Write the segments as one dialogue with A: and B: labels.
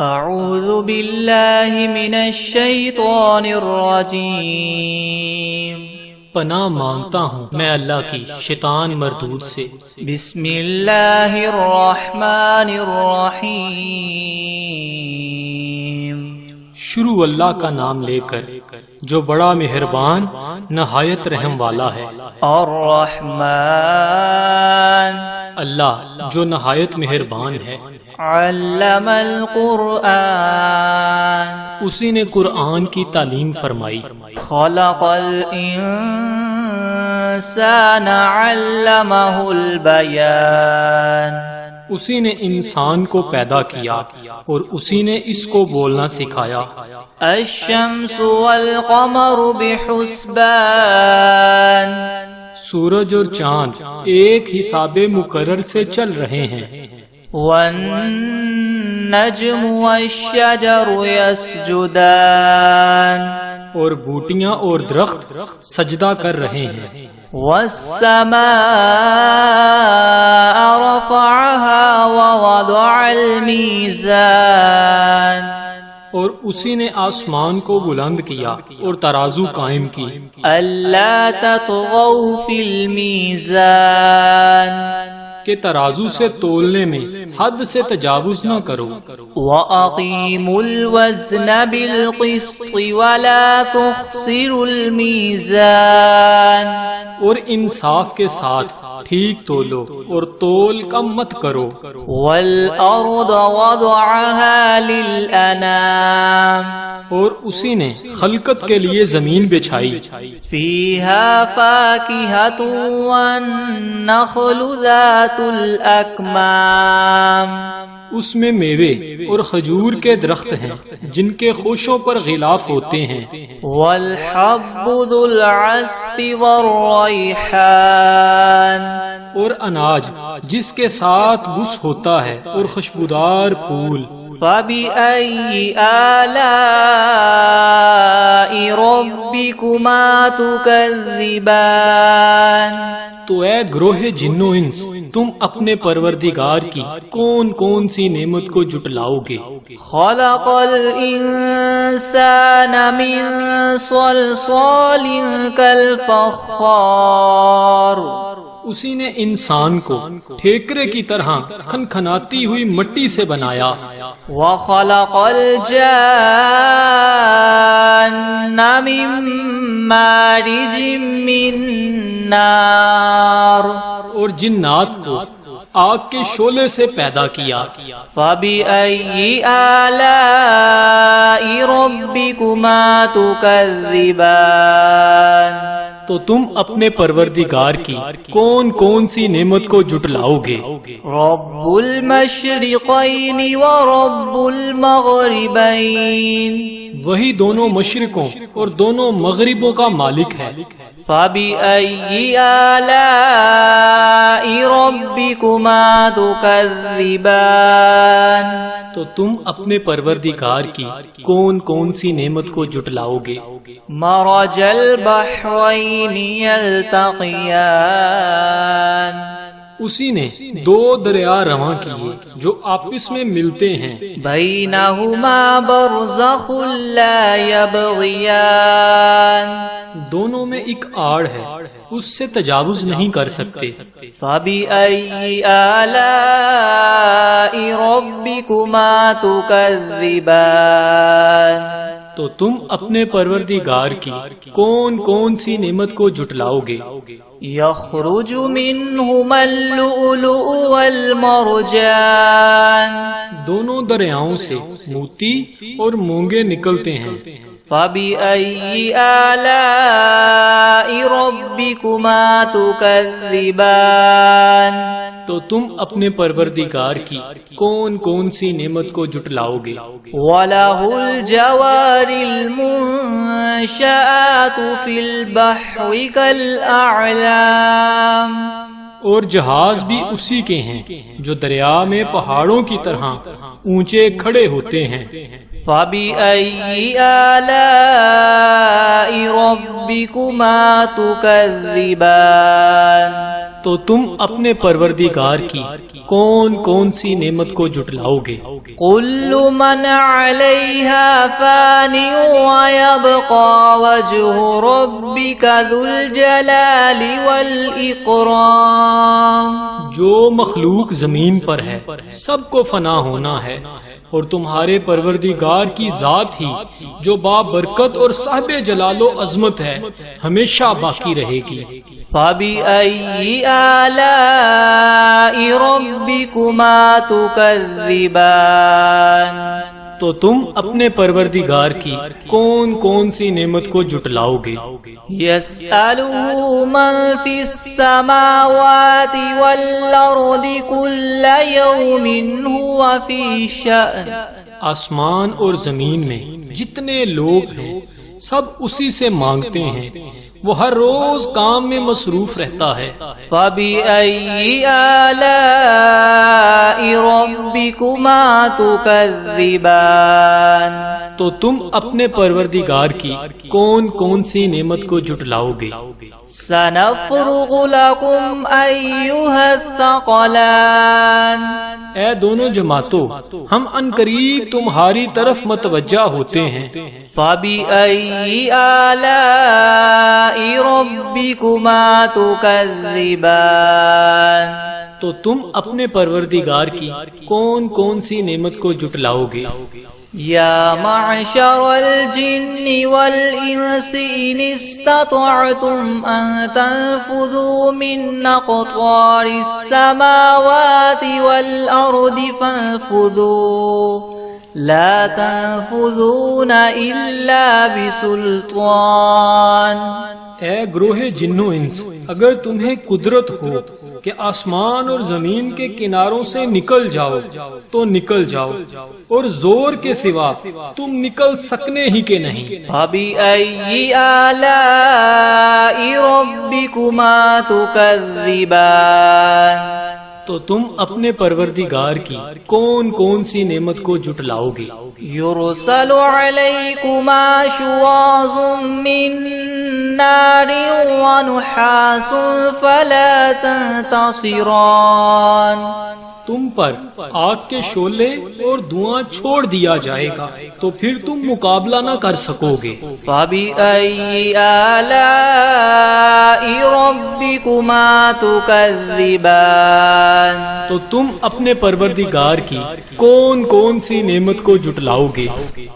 A: اعوذ باللہ من الشیطان الرجیم،
B: پناہ مانگتا ہوں میں اللہ کی شیطان مردود سے۔
A: بسم اللہ الرحمن الرحیم،
B: شروع اللہ کا نام لے کر جو بڑا مہربان نہایت رحم والا ہے۔
A: الرحمن،
B: اللہ جو نہایت مہربان ہے۔
A: علم القرآن،
B: اسی نے قرآن کی تعلیم فرمائی۔
A: خلق الانسان علمہ البیان،
B: اسی نے انسان کو پیدا کیا اور اسی نے اس کو بولنا سکھایا۔
A: الشمس والقمر بحسبان،
B: سورج اور چاند ایک حساب مقرر سے چل رہے ہیں۔
A: والنجم والشجر يسجدان،
B: اور بوٹیاں اور درخت سجدہ کر رہے ہیں۔
A: والسماء رفعها ووضع الميزان،
B: اور اسی نے آسمان کو بلند کیا اور ترازو قائم کی۔
A: ألا تطغوا في الميزان،
B: کہ ترازو سے تولنے میں حد سے تجاوز نہ کرو۔
A: وَأَقِيمُوا الْوَزْنَ بِالْقِسْطِ وَلَا تُخْسِرُوا الْمِيزَانَ،
B: اور انصاف کے ساتھ ٹھیک تولو اور تول کم مت کرو۔
A: وَالْأَرْضَ وَضَعَهَا لِلْأَنَامِ،
B: اور اسی نے خلقت کے لیے زمین بچھائی۔
A: فِيهَا فَاكِهَةٌ وَالنَّخْلُ ذَاتُ الْأَكْمَامِ،
B: اس میں میوے اور کھجور کے درخت ہیں جن کے خوشوں پر غلاف ہوتے ہیں۔
A: وَالْحَبُّ ذُو الْعَصْفِ وَالرَّيْحَانِ،
B: اور اناج جس کے ساتھ بس ہوتا ہے اور خوشبودار پھول۔
A: فَبِأَيِّ آلَاءِ رَبِّكُمَا تُكَذِّبَانِ،
B: تو اے گروہ جن و انس، تم اپنے پروردگار کی کون کون سی نعمت کو جٹلاؤ گے؟
A: خَلَقَ الْإِنسَانَ مِنْ صَلْصَالٍ كَالْفَخَّارِ،
B: اسی نے انسان کو ٹھیکرے کی طرح کھنکھناتی ہوئی مٹی سے بنایا۔
A: وَخَلَقَ الْجَانَّ مِن مَّارِجٍ مِّن نَّارٍ،
B: اور جنات کو آگ کے شعلے سے پیدا کیا۔
A: فَبِأَيِّ آلَاءِ رَبِّكُمَا تُكَذِّبَانِ،
B: تو تم اپنے پروردگار کی کون کون سی نعمت کو جٹلاؤ گے؟
A: رَبُّ الْمَشْرِقَيْنِ وَرَبُّ الْمَغْرِبَيْنِ،
B: وہی دونوں مشرقوں اور دونوں مغربوں کا مالک ہے۔
A: فَبِأَيِّ آلَاءِ رَبِّكُمَا تُكَذِّبَانِ،
B: تو تم اپنے پروردگار کی کون کون سی نعمت کو جٹلاؤ گے؟
A: مَرَجَ الْبَحْرَيْنِ يَلْتَقِيَانِ،
B: اسی نے دو دریا رواں کیے جو آپس میں ملتے ہیں۔
A: بَيْنَهُمَا بَرْزَخٌ لَا يَبْغِيَانِ،
B: دونوں میں ایک آڑ ہے، اس سے تجاوز نہیں کر سکتے۔
A: فَبِأَيِّ آلَاءِ رَبِّكُمَا تُكَذِّبَانِ،
B: تو تم اپنے پروردگار کی کون کون سی نعمت کو جٹلاؤ گے؟
A: يَخْرُجُ مِنْهُمَا اللُّؤْلُؤُ وَالْمَرْجَانُ،
B: دونوں دریاؤں سے موتی اور مونگے نکلتے ہیں۔
A: فَبِأَيِّ آلَاءِ رَبِّكُمَا تُكَذِّبَانِ، تو
B: تم اپنے پروردگار کی کون کون سی نعمت کو جٹلاؤ گے؟
A: وَلَهُ الْجَوَارِ الْمُنشَآتُ فِي الْبَحْرِ كَالْأَعْلَامِ،
B: اور جہاز بھی اسی کے ہیں جو دریا میں پہاڑوں کی طرح اونچے کھڑے ہوتے ہیں۔
A: فَبِأَيِّ آلَاءِ رَبِّكُمَا تُكَذِّبَانِ، تو
B: تم اپنے پروردگار کی کون کون سی نعمت کو جٹلاؤ گے؟
A: كل من عليها فان ويبقى وجه ربك ذو الجلال والإكرام.
B: جو مخلوق زمین پر ہے سب کو فنا ہونا ہے، اور تمہارے پروردگار کی ذات ہی جو بابرکت اور صاحب جلال و عظمت ہے ہمیشہ باقی رہے گی.
A: فَبِأَيِّ آلَاءِ رَبِّكُمَا تُكَذِّبَانِ.
B: تو تم اپنے پروردگار کی کون کون سی نعمت کو جٹلاؤ گے؟
A: يَسْأَلُهُ مَن فِي السَّمَاوَاتِ وَالْأَرْضِ كُلَّ يَوْمٍ هُوَ فِي شَأْنٍ.
B: آسمان اور زمین میں جتنے لوگ ہیں سب اسی سے مانگتے ہیں، وہ ہر روز کام میں مصروف رہتا ہے.
A: فَبِأَيِّ آلَاءِ رَبِّكُمَا تُكَذِّبَانِ.
B: تو تم اپنے پروردگار کی کون کون سی نعمت کو جٹلاؤ گے؟
A: سَنَفْرُغُ لَكُمْ أَيُّهَا الثَّقَلَانِ.
B: اے دونوں جماعتوں، ہم عنقریب تمہاری طرف متوجہ ہوتے ہیں.
A: فَبِأَيِّ آلَاءِ رَبِّكُمَا تُكَذِّبَانِ.
B: تو تم اپنے پروردگار کی کون کون سی نعمت کو جٹلاؤ گے؟
A: یا معشر الجن والانس ان استطعتم ان تنفذوا من اقطار السماوات والارض فانفذوا لا تنفذون الا بسلطان.
B: اے گروہ جنو انس، اگر تمہیں قدرت ہو کہ آسمان اور زمین کے کناروں سے نکل جاؤ تو نکل جاؤ، اور زور کے سوا تم نکل سکنے ہی کے نہیں.
A: فَبِأَيِّ آلَاءِ رَبِّكُمَا تُكَذِّبَانِ.
B: تو تم اپنے پروردگار کی کون کون سی نعمت کو جٹلاؤ گے؟
A: يُرْسَلُ عَلَيْكُمَا شُوَاظٌ مِّن نَّارٍ وَنُحَاسٌ فَلَا تَنتَصِرَانِ.
B: تم پر آگ کے شعلے اور دھواں چھوڑ دیا جائے گا تو پھر تم مقابلہ نہ کر سکو گے.
A: فَبِأَيِّ آلَاءِ رَبِّكُمَا تُكَذِّبَانِ.
B: تو تم اپنے پروردگار کی کون کون سی نعمت کو جٹلاؤ گے؟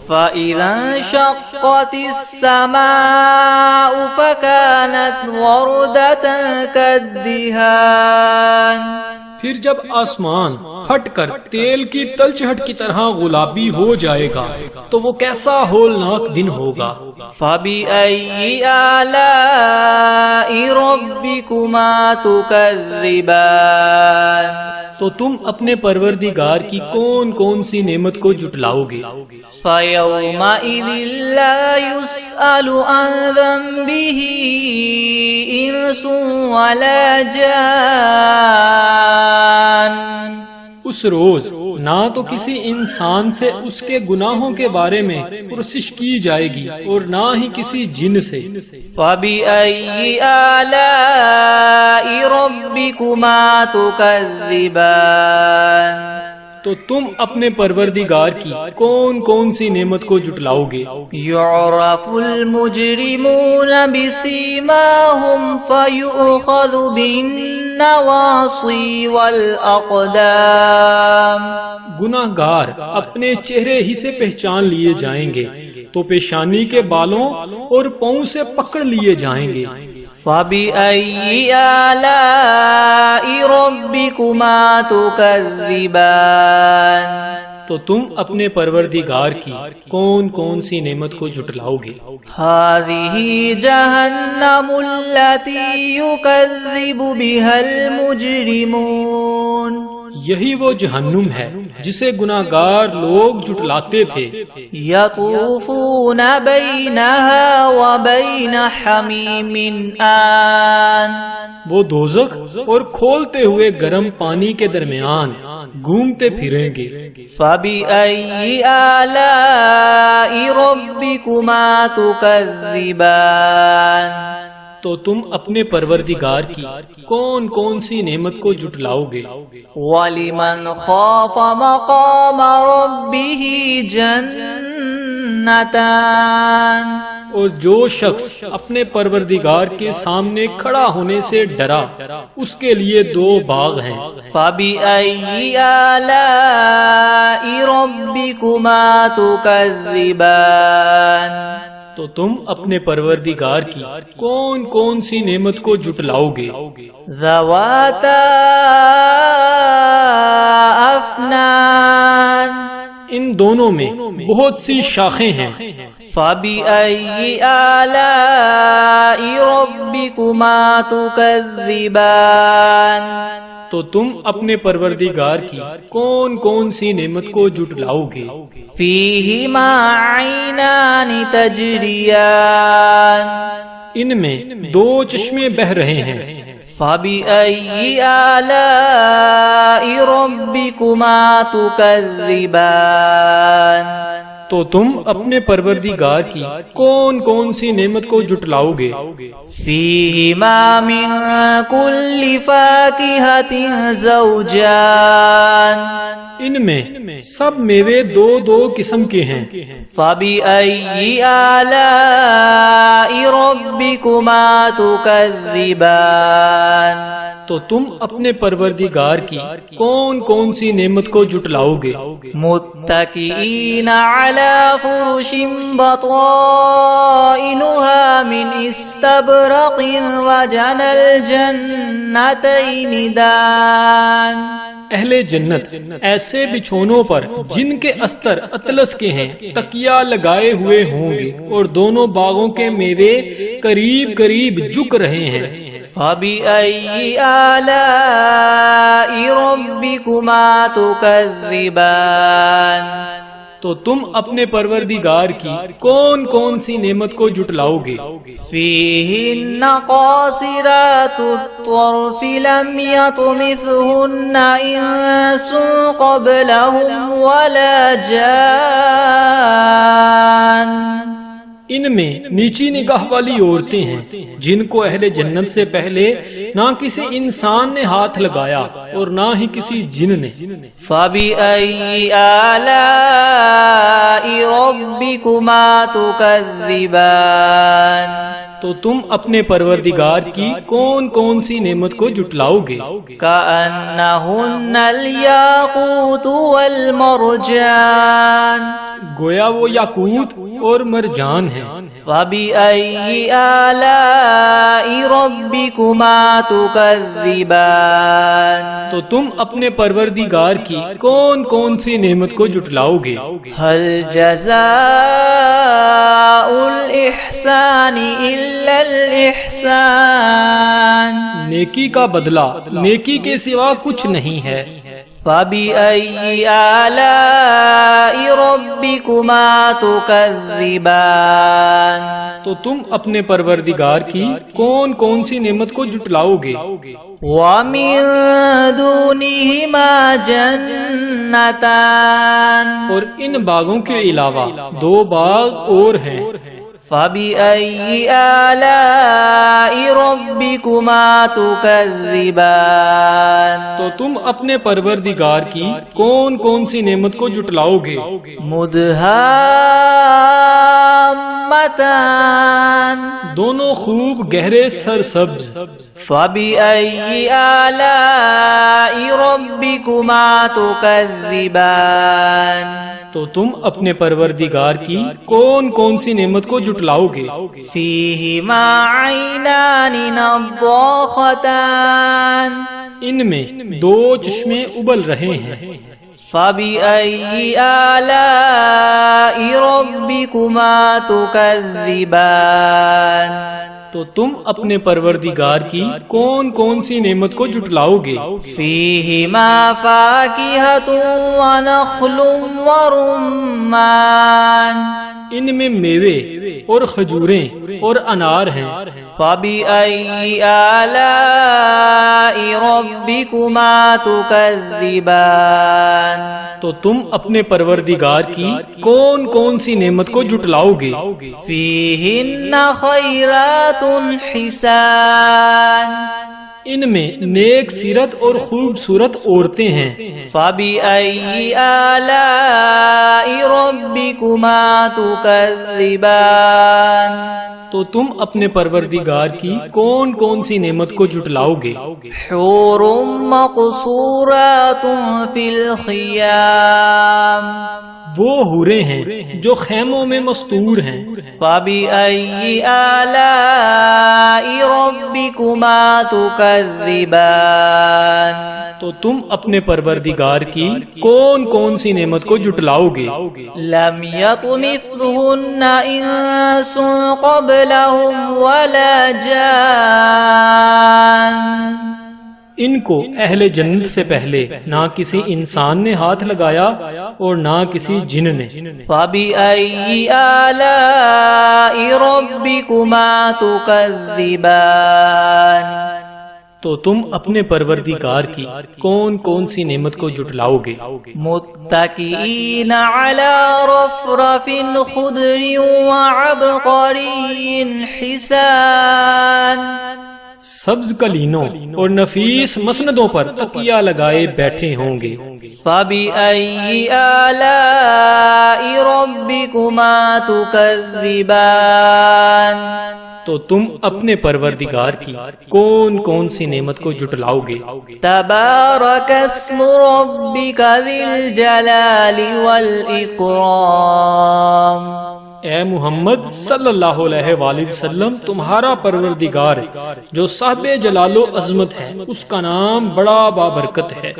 A: فَإِذَا انشَقَّتِ السَّمَاءُ فَكَانَتْ وَرْدَةً كَالدِّهَانِ.
B: پھر جب آسمان پھٹ کر تیل کی تلچھٹ کی طرح گلابی ہو جائے گا تو وہ کیسا ہولناک دن ہوگا.
A: فَبِأَيِّ آلَاءِ رَبِّكُمَا تُكَذِّبَانِ.
B: تو تم اپنے پروردگار کی کون کون سی نعمت کو جٹلاؤ گے؟
A: فَيَوْمَئِذٍ لَا يُسْأَلُ عَنْ ذَنبِهِ إِنسٌ وَلَا جَانٌ.
B: اس روز نہ تو کسی انسان سے اس کے گناہوں کے بارے میں پرسش کی جائے گی اور نہ ہی کسی جن سے.
A: فَبِأَيِّ آلَاءِ رَبِّكُمَا تُكَذِّبَانِ.
B: تو تم اپنے پروردگار کی کون کون سی نعمت کو جٹلاؤ گے؟
A: يُعْرَفُ الْمُجْرِمُونَ بِسِيمَاهُمْ فَيُؤْخَذُ بِالنَّوَاصِي وَالْأَقْدَامِ.
B: گناہگار اپنے چہرے ہی سے پہچان لیے جائیں گے تو پیشانی کے بالوں اور پاؤں سے پکڑ لیے جائیں گے.
A: فَبِأَيِّ آلَاءِ رَبِّكُمَا تُكَذِّبَانِ.
B: تو تم اپنے پروردگار کی کون کون سی نعمت کو جٹلاؤ گے؟
A: هَذِهِ جَهَنَّمُ الَّتِي يُكَذِّبُ بِهَا الْمُجْرِمُونَ.
B: یہی وہ جہنم ہے جسے گناہگار لوگ جٹلاتے تھے.
A: يَطُوفُونَ بَيْنَهَا وَبَيْنَ حَمِيمٍ آن.
B: وہ دوزخ اور کھولتے ہوئے گرم پانی کے درمیان گھومتے پھریں گے.
A: فَبِأَيِّ آلَاءِ رَبِّكُمَا تُكَذِّبَانِ.
B: تو تم اپنے پروردگار کی کون کون سی نعمت کو جھٹلاؤ گے؟
A: وَلِمَنْ خَافَ مَقَامَ رَبِّهِ جَنَّتَانِ،
B: اور جو شخص اپنے پروردگار کے سامنے کھڑا ہونے سے ڈرا اس کے لیے دو باغ ہیں۔
A: فَبِأَيِّ آلَاءِ رَبِّكُمَا تُكَذِّبَانِ،
B: تو تم اپنے پروردگار کی کون کون سی نعمت کو جھٹلاؤ گے؟
A: ذَوَاتَا أَفْنَانٍ،
B: ان دونوں میں بہت سی شاخیں ہیں۔
A: فَبِأَيِّ آلَاءِ رَبِّكُمَا تُكَذِّبَانِ،
B: تو تم اپنے پروردگار کی کون کون سی نعمت کو جھٹلاؤ گے؟
A: فِيهِمَا عَيْنَانِ تَجْرِيَانِ،
B: ان میں دو چشمے بہہ رہے ہیں۔
A: فَبِأَيِّ آلَاءِ رَبِّكُمَا تُكَذِّبَانِ،
B: تو تم اپنے پروردگار کی کون کون سی نعمت کو جھٹلاؤ گے؟
A: فِيهِمَا مِن كُلِّ فَاكِهَةٍ زَوْجَانِ،
B: ان میں سب میوے دو دو قسم کے ہیں۔
A: فَبِأَيِّ آلَاءِ رَبِّكُمَا تُكَذِّبَانِ،
B: تو تم اپنے پروردگار کی کون کون سی نعمت کو جھٹلاؤ گے؟
A: متكئين على فرش بطائنها من استبرق وجنى الجنتين دان،
B: اہل جنت ایسے بچھونوں پر جن کے استر اطلس کے ہیں تکیہ لگائے ہوئے ہوں گے اور دونوں باغوں کے میوے قریب قریب جھک رہے ہیں۔
A: فَبِأَيِّ آلَاءِ رَبِّكُمَا تُكَذِّبَانِ، تو
B: تم اپنے پروردگار کی کون کون سی نعمت کو جھٹلاؤ گے؟
A: فِيهِنَّ قَاصِرَاتُ الطَّرْفِ لَمْ يَطْمِثْهُنَّ إِنسٌ قَبْلَهُمْ وَلَا جَانٌّ،
B: ان میں نیچی نگاہ والی عورتیں ہیں جن کو اہل جنت سے پہلے نہ کسی انسان نے ہاتھ لگایا اور نہ ہی کسی جن نے۔
A: فَبِأَيِّ آلَاءِ رَبِّكُمَا تُكَذِّبَانِ،
B: تو تم اپنے پروردگار کی کون کون سی نعمت کو جھٹلاؤ گے؟
A: كَأَنَّهُنَّ الْيَاقُوتُ وَالْمَرْجَانُ،
B: گویا وہ یاقوت اور مرجان ہیں۔
A: فَبِأَيِّ آلَاءِ رَبِّكُمَا تُكَذِّبَانِ،
B: تو تم اپنے پروردگار کی کون کون سی نعمت کو جھٹلاؤ گے؟
A: هَلْ جَزَاءُ الْإِحْسَانِ إِلَّا الْإِحْسَانُ،
B: نیکی کا بدلہ نیکی کے سوا کچھ نہیں ہے۔
A: فَبِأَيِّ آلَاءِ رَبِّكُمَا تُكَذِّبَانِ،
B: تو تم اپنے پروردگار کی کون کون سی نعمت کو جھٹلاؤ گے؟
A: وَمِن دُونِهِمَا جَنَّتَانِ،
B: اور ان باغوں کے علاوہ دو باغ اور ہیں۔
A: فَبِأَيِّ آلَاءِ رَبِّكُمَا تُكَذِّبَانِ،
B: تو تم اپنے پروردگار کی کون کون سی نعمت کو جھٹلاؤ گے؟
A: مُدْهَامَّتَانِ،
B: دونوں خوب گہرے سرسبز۔
A: فَبِأَيِّ آلَاءِ رَبِّكُمَا تُكَذِّبَانِ،
B: تو تم اپنے پروردگار کی کون کون سی نعمت کو جھٹلاؤ گے؟
A: فِيهِمَا عَيْنَانِ نَضَّاخَتَانِ،
B: ان میں دو چشمے ابل رہے ہیں۔
A: فَبِأَيِّ آلَاءِ رَبِّكُمَا تُكَذِّبَانِ،
B: تو تم اپنے پروردگار کی کون کون سی نعمت کو جھٹلاؤ گے؟
A: فِيهِمَا فَاكِهَةٌ وَنَخْلٌ وَرُمَّانٌ،
B: ان میں میوے اور کھجوریں اور انار ہیں۔
A: فَبِأَيِّ آلَاءِ رَبِّكُمَا تُكَذِّبَانِ
B: تو تم اپنے پروردگار کی کون کون سی نعمت کو جھٹلاؤ گے؟
A: فِيهِنَّ خَيْرَاتٌ حِسَانٌ
B: ان میں نیک سیرت اور خوبصورت عورتیں ہیں۔
A: فَبِأَيِّ آلَاءِ رَبِّكُمَا تُكَذِّبَانِ
B: تو تم اپنے پروردگار کی کون کون سی نعمت کو جھٹلاؤ گے؟
A: حور مقصورات فی الخیام
B: وہ حوریں ہیں جو خیموں میں مستور ہیں۔
A: فَبِأَيِّ آلَاءِ رَبِّكُمَا تُكَذِّبَانِ
B: تو تم اپنے پروردگار کی کون کون سی نعمت کو جھٹلاؤ گے؟
A: لم يطمثهن انس قبلهم ولا جان
B: ان کو اہل جنت سے پہلے نہ کسی انسان نے ہاتھ لگایا اور نہ کسی جن نے۔
A: فَبِأَيِّ آلَاءِ رَبِّكُمَا تُكَذِّبَانِ
B: تو تم اپنے پروردگار کی کون کون سی نعمت کو جھٹلاؤ گے؟
A: متکئین علی رفرف خضر وعبقری حسان
B: سبز کلینوں اور نفیس مسندوں پر تکیہ لگائے بیٹھے ہوں گے۔
A: فَبِأَيِّ آلَاءِ رَبِّكُمَا تُكَذِّبَانِ
B: تو تم اپنے پروردگار کی کون کون سی نعمت کو جھٹلاؤ گے؟
A: تبارک اسم ربک ذی الجلال والاکرام
B: اے محمد صلی اللہ علیہ وآلہ وسلم تمہارا پروردگار جو صاحب جلال و عظمت ہے اس کا نام بڑا بابرکت ہے۔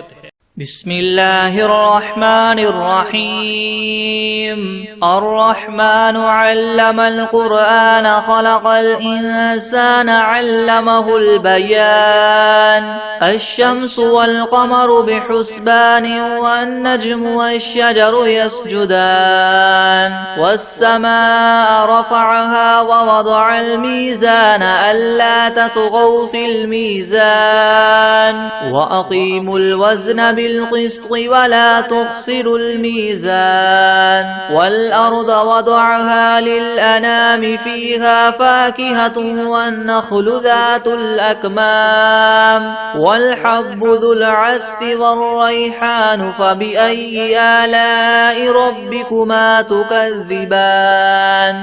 A: بسم اللہ الرحمن الرحیم الرحمن علم القرآن خلق الانسان علمه البیان الشمس والقمر بحسبان والنجم والشجر يسجدان والسماء رفعها ووضع الميزان ألا تطغوا في الميزان وأقيموا الوزن بالقسط ولا تخسروا الميزان والأرض وضعها للأنام فيها فاكهة والنخل ذات الأكمام والحب ذو العصف والريحان فبأي آلاء ربكما تكذبان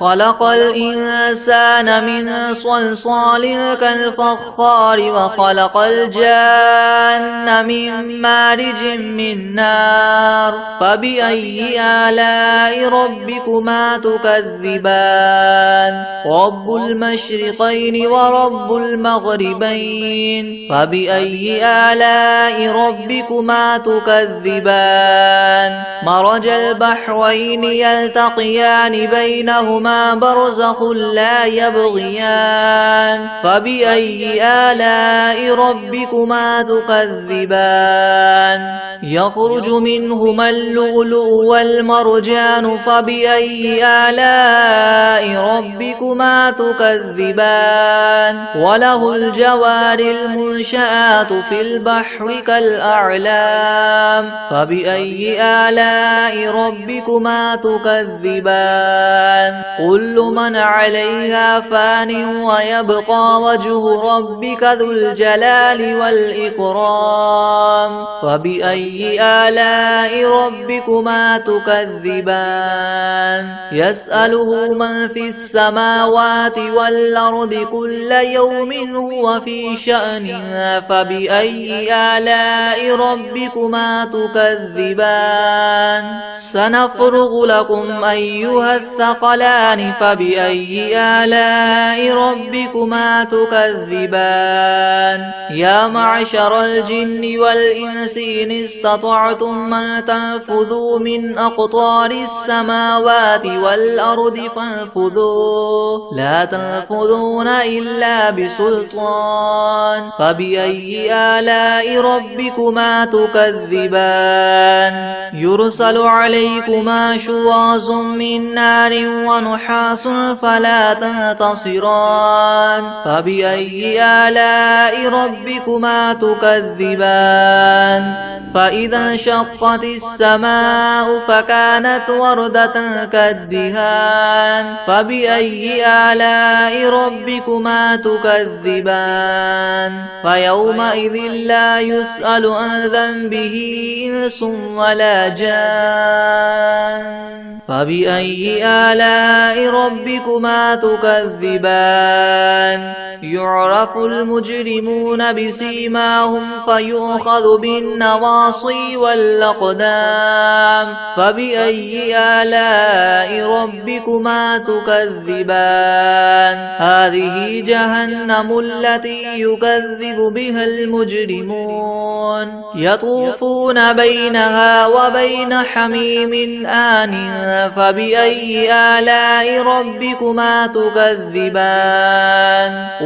A: خلق الإنسان من صلصال كالفخار وخلق الجان من مارج من نار فبأي آلاء ربكما تكذبان رب المشرقين ورب المغربين فبأي آلاء ربكما تكذبان مرج البحرين يلتقيان بينهما برزخ لا يبغيان فبأي آلاء ربكما تكذبان يخرج منهما اللؤلؤ والمرجان فبأي آلاء ربكما تكذبان وله الجوار المنشآت في البحر كالأعلام فبأي آلاء ربكما تكذبان كل من عليها فان ويبقى وجه ربك ذو الجلال والإكرام فبأي آلاء ربكما تكذبان يسأله من في السماوات والأرض كل يوم هو في شأن فبأي آلاء ربكما تكذبان سنفرغ لكم أيها الثقلان فبأي آلاء ربكما تكذبان يا معشر الجن والإنس والإنس إن استطعتم أن تنفذوا من أقطار السماوات والأرض فانفذوا لا تنفذون إلا بسلطان فبأي آلاء ربكما تكذبان يرسل عليكما شواظ من نار ونحاس فلا تنتصران فبأي آلاء ربكما تكذبان فإذا انشقت السماء فكانت وردة كالدهان فبأي آلاء ربكما تكذبان فيومئذ لا يسأل عن ذنبه إنس ولا جان فبأي آلاء ربكما تكذبان يعرف المجرمون بسيماهم فيؤخذ بالنواصي والأقدام فبأي آلاء ربكما تكذبان هذه جهنم التي يكذب بها المجرمون يطوفون بينها وبين حميم آن فبأي آلاء ربكما تكذبان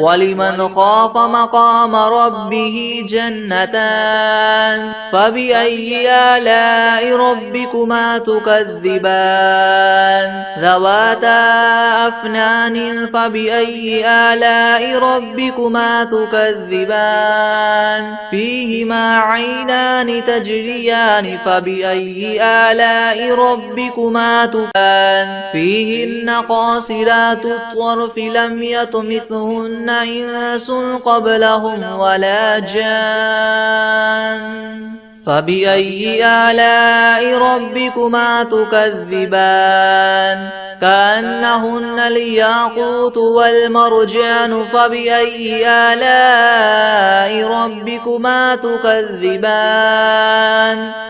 A: ولمن خاف مقام ربه جنتان فبأي آلاء ربكما تكذبان ذواتا أفنان فبأي آلاء ربكما تكذبان فيهما عينان تجريان فبأي آلاء ربكما تكذبان فيهن قاصرات الطرف لم يطمثهن إنس قبلهم ولا جان فبأي آلاء ربكما تكذبان كأنهن الياقوت والمرجان فبأي آلاء ربكما تكذبان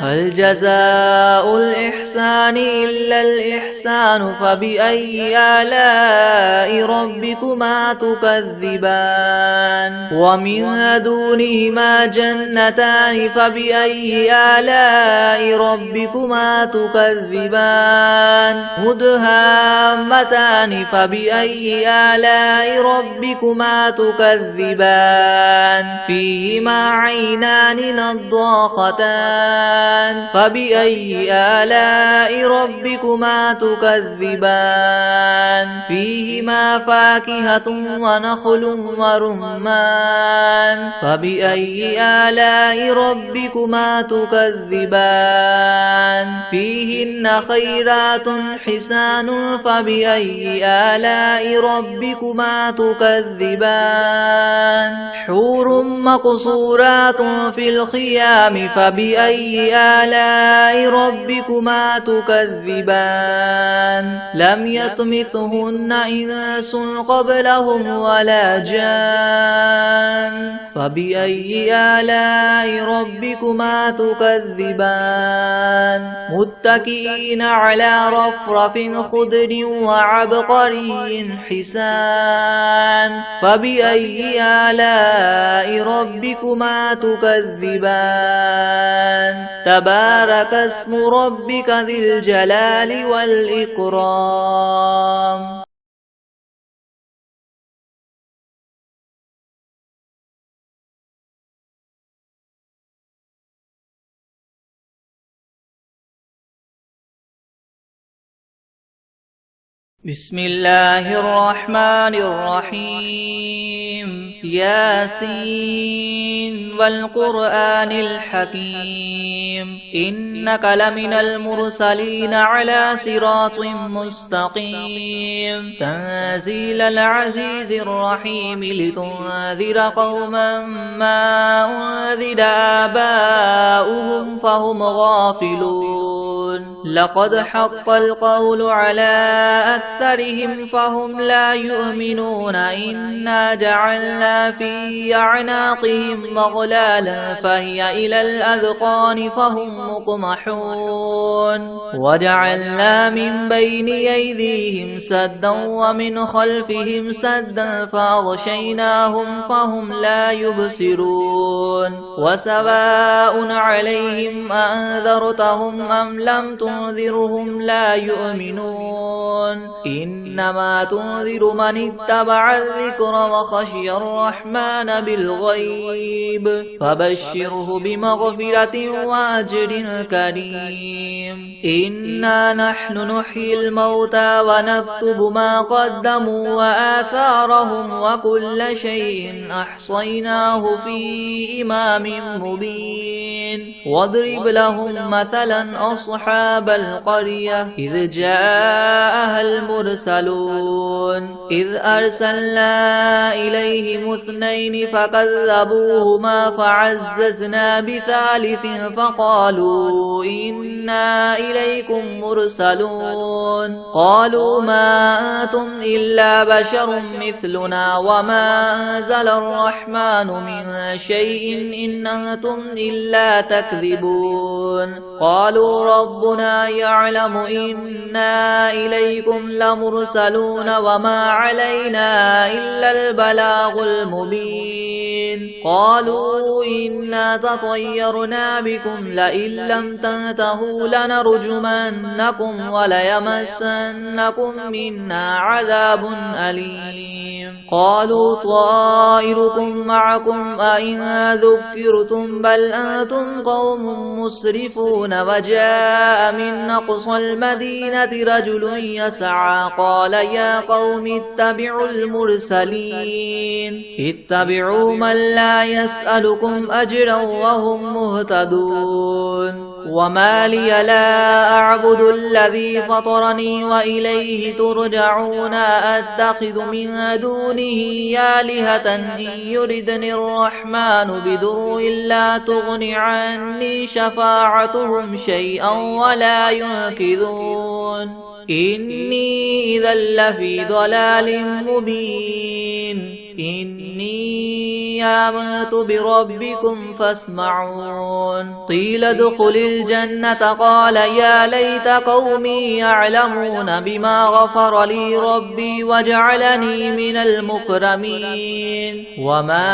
A: هل جزاء الإحسان إلا الإحسان فبأي آلاء ربكما تكذبان ومن دونهما جنتان فبأي آلاء ربكما تكذبان مدهامتان فبأي آلاء ربكما تكذبان فيهما عينان نضاختان فبأي آلاء ربكما تكذبان فيهما فاكهة ونخل ورمان فبأي آلاء ربكما تكذبان فيهن خيرات حسان فبأي آلاء ربكما تكذبان حور مقصورات في الخيام فبأي آلاء ربكما تكذبان لم يطمثهن إنس قبلهم ولا جان فبأي آلاء ربكما تكذبان متكئين على رفرف خضر وعبقري حسان فبأي آلاء ربكما تكذبان تبارك اسم ربك ذي الجلال والإكرام بسم الله الرحمن الرحيم ياسين والقرآن الحكيم إنك لمن المرسلين على صراط مستقيم تنزيل العزيز الرحيم لتنذر قوما ما أنذر آباؤهم فهم غافلون لقد حق القول على أكثر أكثرهم فهم لا يؤمنون إنا جعلنا في أعناقهم أغلالا فهي إلى الأذقان فهم مقمحون وجعلنا من بين أيديهم سدا ومن خلفهم سدا فأغشيناهم فهم لا يبصرون وسواء عليهم أنذرتهم أم لم تنذرهم لا يؤمنون إنما تنذر من اتبع الذكر وخشي الرحمن بالغيب فبشره بمغفرة وأجر كريم إنا نحن نحيي الموتى ونكتب ما قدموا وآثارهم وكل شيء أحصيناه في إمام مبين واضرب لهم مثلا أصحاب القرية إذ جاءها المرسلون إذ أرسلنا إليهم اثنين فكذبوهما فعززنا بثالث فقالوا إنا إليكم مرسلون قالوا ما أنتم إلا بشر مثلنا وما أنزل الرحمن من شيء إن أنتم إلا تكذبون قالوا ربنا يعلم إنا إليكم لمرسلون وما علينا إلا البلاغ المبين قالوا إنا تطيرنا بكم لئن لم تنتهوا لنرجمنكم وليمسنكم منا عذاب أليم قالوا طائركم معكم أئن ذكرتم بل أنتم قوم مسرفون وجاء من أقصى المدينة رجل يسعى قال يا قوم اتبعوا المرسلين اتبعوا من لا يسألكم أجرا وهم مهتدون وما لي لا أعبد الذي فطرني وإليه ترجعون أتخذ من دونه آلهة إن يردني الرحمن بضر لا تغن عني شفاعتهم شيئا ولا ينقذون إني إذا لفي ضلال مبين إني آمنت بربكم فاسمعون قيل ادخل الجنة قال يا ليت قومي يعلمون بما غفر لي ربي وجعلني من المكرمين وما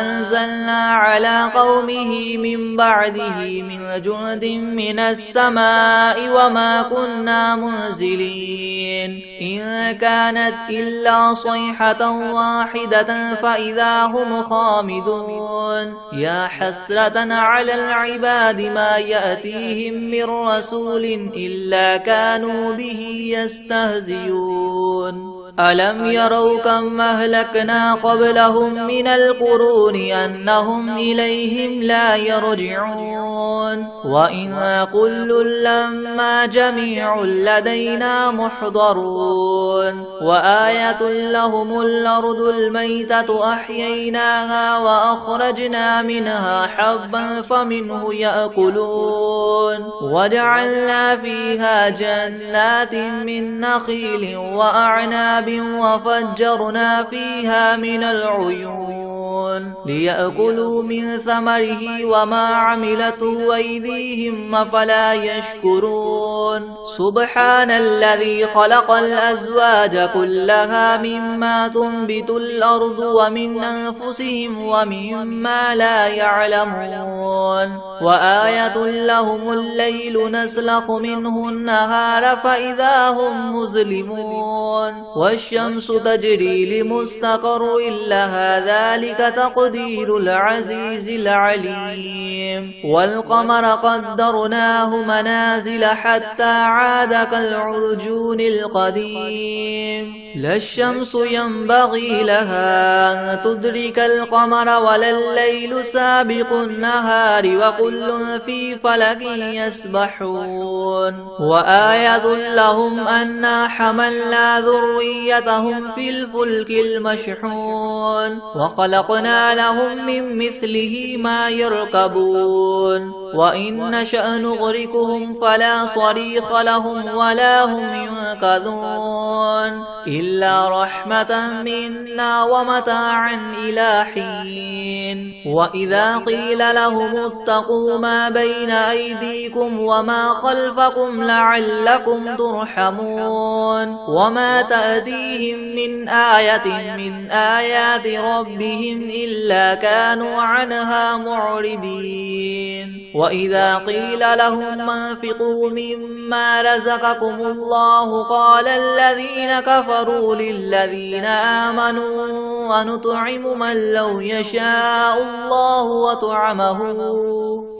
A: أنزلنا على قومه من بعده من جند من السماء وما كنا منزلين إن كانت إلا صيحة واحدة فإذا هم خامدون يا حسرة على العباد ما يأتيهم من رسول إلا كانوا به يستهزئون ألم يروا كم أهلكنا قبلهم من القرون أنهم إليهم لا يرجعون وإن كل لما جميع لدينا محضرون وآية لهم الأرض الميتة أحييناها وأخرجنا منها حبا فمنه يأكلون وجعلنا فيها جنات من نخيل وأعناب وفجرنا فيها من العيون ليأكلوا من ثمره وما عملته أيديهم أفلا يشكرون سبحان الذي خلق الأزواج كلها مما تنبت الأرض ومن أنفسهم ومما لا يعلمون وآية لهم الليل نسلخ منه النهار فإذا هم مظلمون والشمس تجري لمستقر لها ذلك تقدير العزيز العليم والقمر قدرناه منازل حتى عاد كالعرجون القديم لا الشمس ينبغي لها أن تدرك القمر ولا الليل سابق النهار وكل في فلك يسبحون وآية لهم أنا حملنا ذريتهم في الفلك المشحون وخلقنا لهم من مثله ما يركبون وإن نشأ نغرقهم فلا صريخ لهم ولا هم ينقذون إلا رحمة منا ومتاعا إلى حين وإذا قيل لهم اتقوا ما بين أيديكم وما خلفكم لعلكم ترحمون وما تأتيهم من آية من آيات ربهم إلا كانوا عنها معرضين وإذا قيل لهم انفقوا مما رزقكم الله قال الذين كفروا للذين آمنوا ونطعم من لو يشاء الله وطعمه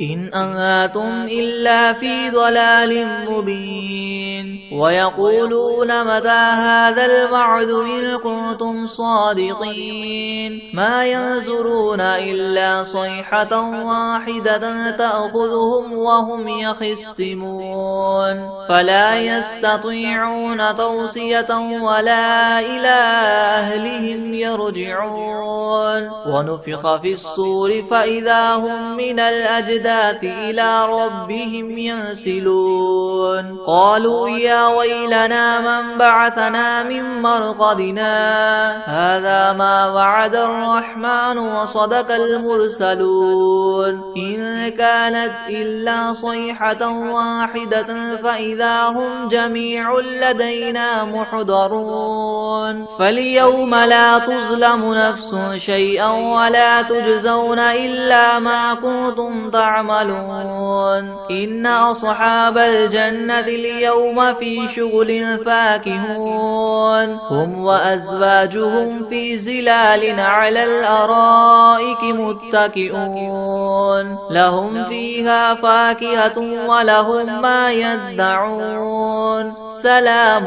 A: إن أنتم إلا في ضلال مبين ويقولون متى هذا الوعد إن كنتم صادقين ما ينظرون إلا صيحة واحدة تأخذهم وهم يخصمون فلا يستطيعون توصية ولا إلى أهلهم يرجعون ونفخ في الصور فإذا هم من الأجداث إلى ربهم ينسلون قالوا يا ويلنا من بعثنا من مرقدنا هذا ما وعد الرحمن وصدق المرسلون إن كانت إلا صيحة واحدة فإذا هم جميع لدينا محضرون فاليوم لا تظلم نفس شيئا ولا تجزون إلا ما كنتم تعملون إن أصحاب الجنة اليوم في شغل فاكهون هم وأزواجهم في زلال على الأرائك متكئون لهم فيها فاكهة ولهم ما يدعون سلام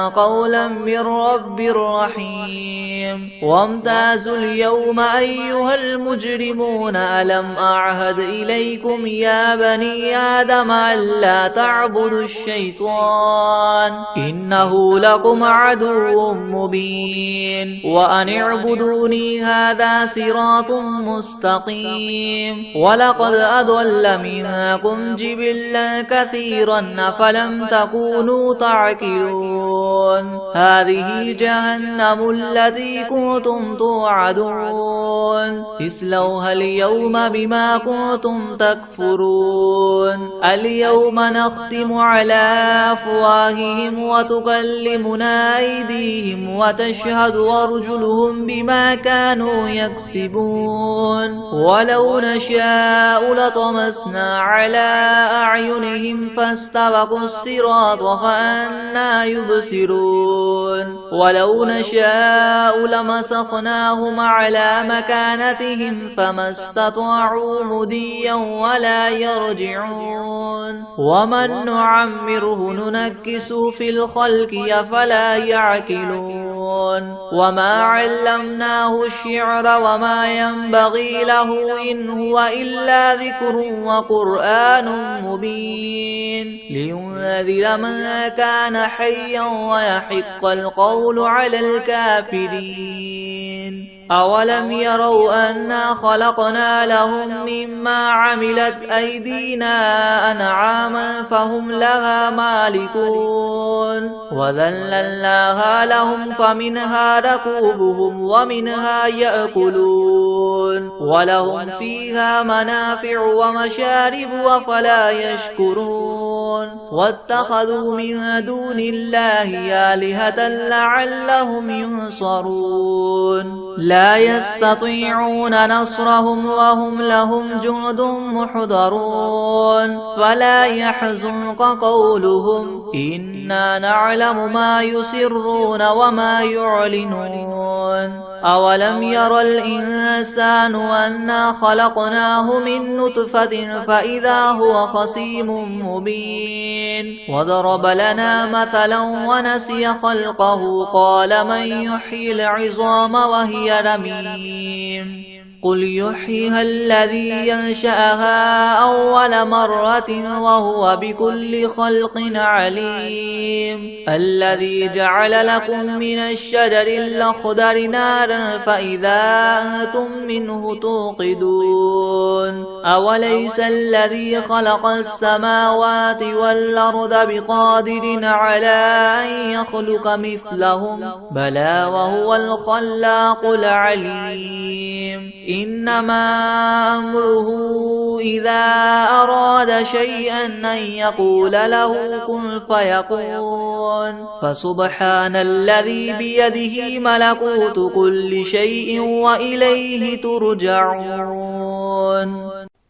A: قولا من رب رحيم وامتازوا اليوم أيها المجرمون ألم أعهد إليكم يا بني آدم ألا تعبدوا الشيطان إنه لكم عدو مبين وأن اعبدوني هذا صراط مستقيم ولقد أضل منكم جبلا كثيرا فلم تكونوا تعقلون هذه جهنم التي كنتم توعدون اصلوها اليوم بما كنتم تكفرون اليوم نختم على أفواههم وتكلمنا أيديهم وتشهد أرجلهم بما كانوا يكسبون ولو نشاء لطمسنا على أعينهم فاستبقوا الصراط فأنى يبصرون ولو نشاء لمسخناهم على مكانتهم فما استطاعوا مضيا ولا يرجعون ومن نعمره ننكسه في الخلق أفلا يعقلون وما علمناه الشعر وما ينبغي له إن هو إلا ذكر وقرآن مبين لينذر من كان حيا ويحق القول على الكافرين أولم يروا أنا خلقنا لهم مما عملت أيدينا أنعاما فهم لها مالكون وذللناها لهم فمنها ركوبهم ومنها يأكلون ولهم فيها منافع ومشارب وفلا يشكرون واتخذوا من دون الله آلهة لعلهم ينصرون لا يستطيعون نصرهم وهم لهم جند محضرون فلا يحزنك قولهم إنا نعلم ما يسرون وما يعلنون أولم ير الإنسان أنا خلقناه من نطفة فإذا هو خصيم مبين وضرب لنا مثلا ونسي خلقه قال من يحيي العظام وهي رميم قل يحييها الذي ينشأها أول مرة وهو بكل خلق عليم الذي جعل لكم من الشجر الأخضر نارا فإذا أنتم منه توقدون أوليس الذي خلق السماوات والأرض بقادر على أن يخلق مثلهم بلى وهو الخلاق العليم إنما أمره إذا أراد شيئا أن يقول له كن فيكون فسبحان الذي بيده ملكوت كل شيء وإليه ترجعون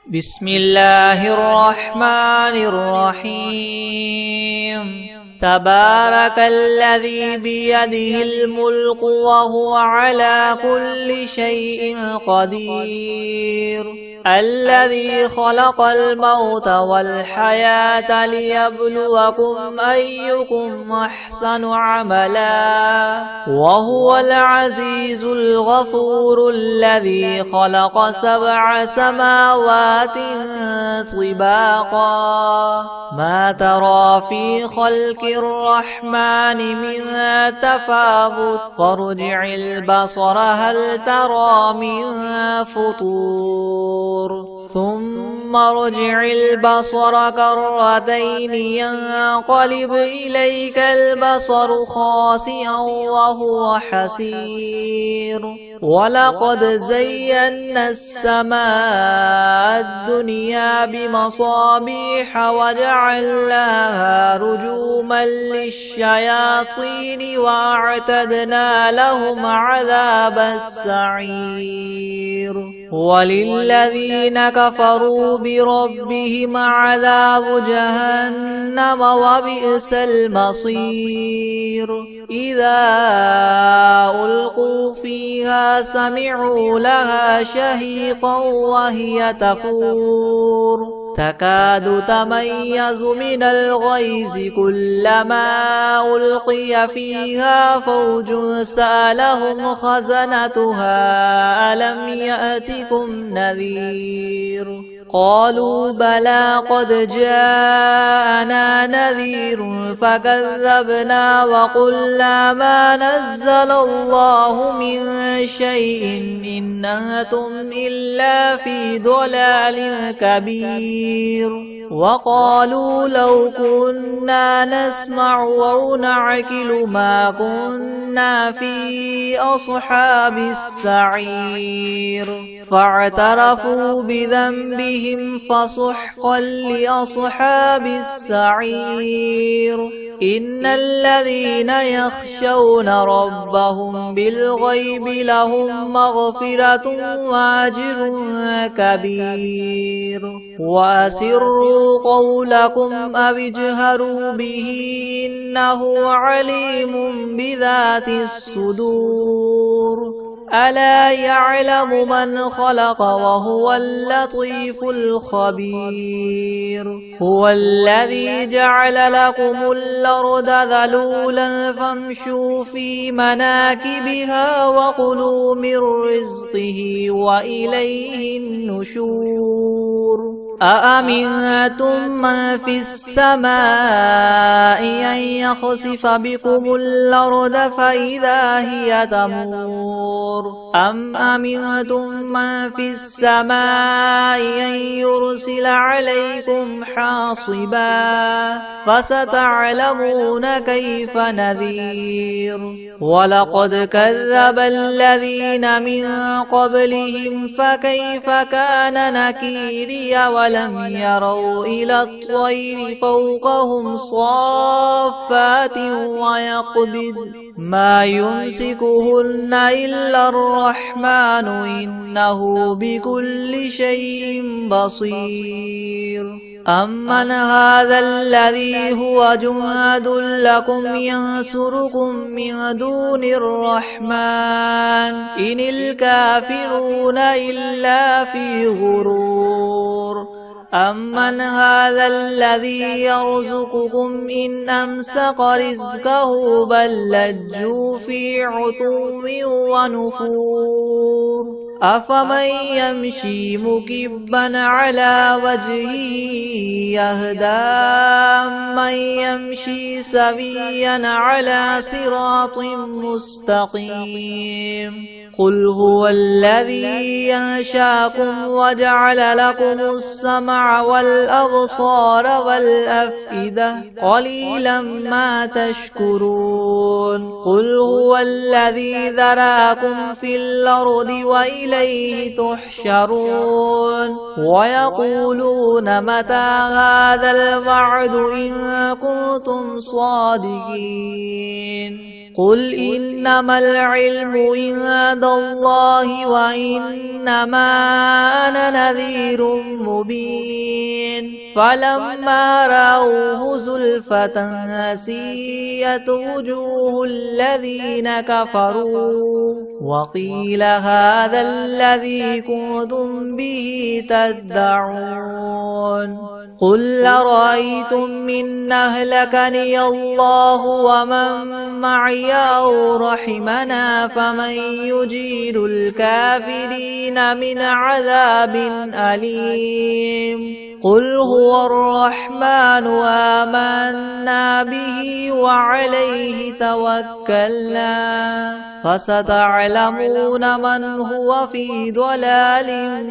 A: بسم الله الرحمن الرحيم تبارك الذي بيده الملك وهو على كل شيء قدير الذي خلق الموت والحياة ليبلوكم أيكم أحسن عملا وهو العزيز الغفور الذي خلق 7 سماوات طباقا ما ترى في خلق الرحمن من تفاوت فارجع البصر هل ترى من فطور ثم ارجع البصر كرتين ينقلب إليك البصر خاسئا وهو حسير ولقد زينا السماء الدنيا بمصابيح وجعلناها رجوما للشياطين وأعتدنا لهم عذاب السعير وللذين كفروا بربهم عذاب جهنم وبئس المصير إذا ألقوا فيها سمعوا لها شهيقا وهي تفور تكاد تميز من الغيظ كلما ألقي فيها فوج سألهم خزنتها ألم يأتكم نذير قالوا بلى قد جاءنا نذير فكذبنا وقلنا ما نزل الله من شيء إن أنتم إلا في ضلال كبير وقالوا لو كنا نسمع أو نعقل ما كنا في أصحاب السعير فاعترفوا بذنبهم فسحقا لأصحاب السعير إن الذين يخشون ربهم بالغيب لهم مغفرة وأجر كبير وأسروا قولكم أو اجهروا به إنه عليم بذات الصدور ألا يعلم من خلق وهو اللطيف الخبير هو الذي جعل لكم الأرض ذلولا فامشوا في مناكبها وكلوا من رزقه وإليه النشور أأمنتم من في السماء أن يخسف بكم الأرض فإذا هي تمور أم أمنتم من في السماء أن يرسل عليكم حاصبا فستعلمون كيف نذير ولقد كذب الذين من قبلهم فكيف كان نكيري ولم يروا إلى الطير فوقهم صافات ويقبض ما يمسكهن إلا الرحمن إنه بكل شيء بصير أمن هذا الذي هو جند لكم ينصركم من دون الرحمن إن الكافرون إلا في غرور أمن هذا الذي يرزقكم إن أمسك رزقه بل لجوا في عتو ونفور أفمن يمشي مكبا على وجهه يهدى من يمشي سويا على صراط مستقيم قل هو الذي ينشاكم وجعل لكم السمع والأبصار والأفئدة قليلا ما تشكرون قل هو الذي ذراكم في الأرض وإليه تحشرون ويقولون متى هذا الوعد إن كنتم صادقين قل إنما العلم عند الله وإنما أنا نذير مبين فلما رأوه زلفة سيئت وجوه الذين كفروا وقيل هذا الذي كنتم به تدعون قل أرأيتم إن أهلكني الله ومن معي أو رحمنا فمن يجير الكافرين من عذاب أليم قل هو الرحمن آمنا به وعليه توكلنا فستعلمون من هو في ضلال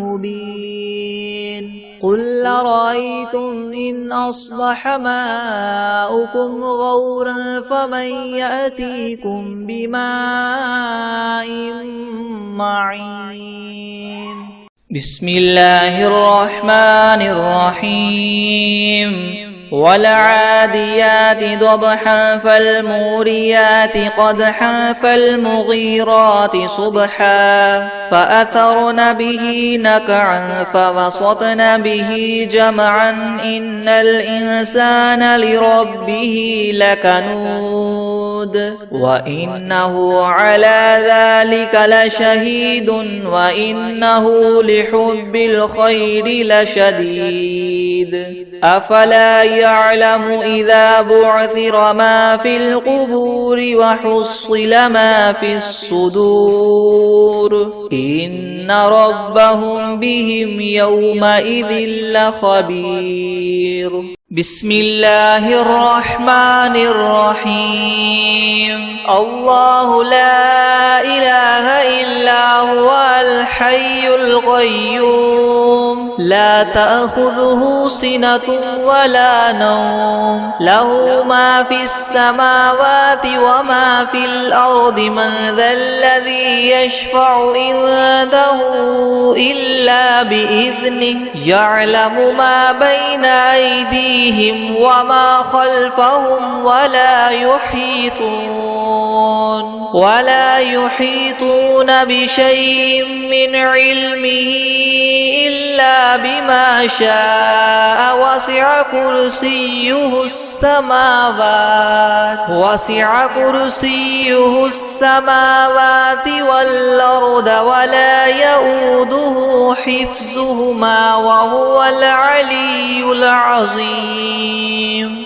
A: مبين قل أرأيتم إن أصبح ماؤكم غورا فمن يأتيكم بماء معين بسم الله الرحمن الرحيم والعاديات ضبحا فالموريات قدحا فالمغيرات صبحا فأثرن به نقعا فوسطن به جمعا إن الإنسان لربه لكنود وإنه على ذلك لشهيد وإنه لحب الخير لشديد أفلا يعلم إذا بعثر ما في القبور وحصل ما في الصدور إن ربهم بهم يومئذ لخبير بسم الله الرحمن الرحيم الله لا إله إلا هو الحي القيوم لا تأخذه سنة ولا نوم له ما في السماوات وما في الأرض من ذا الذي يشفع عنده إلا بإذنه يعلم ما بين أيديهم وما خلفهم ولا يحيطون بشيء من علمه إلا بما شاء وسع كرسيه السماوات والأرض ولا يؤوده حفظهما وهو العلي العظيم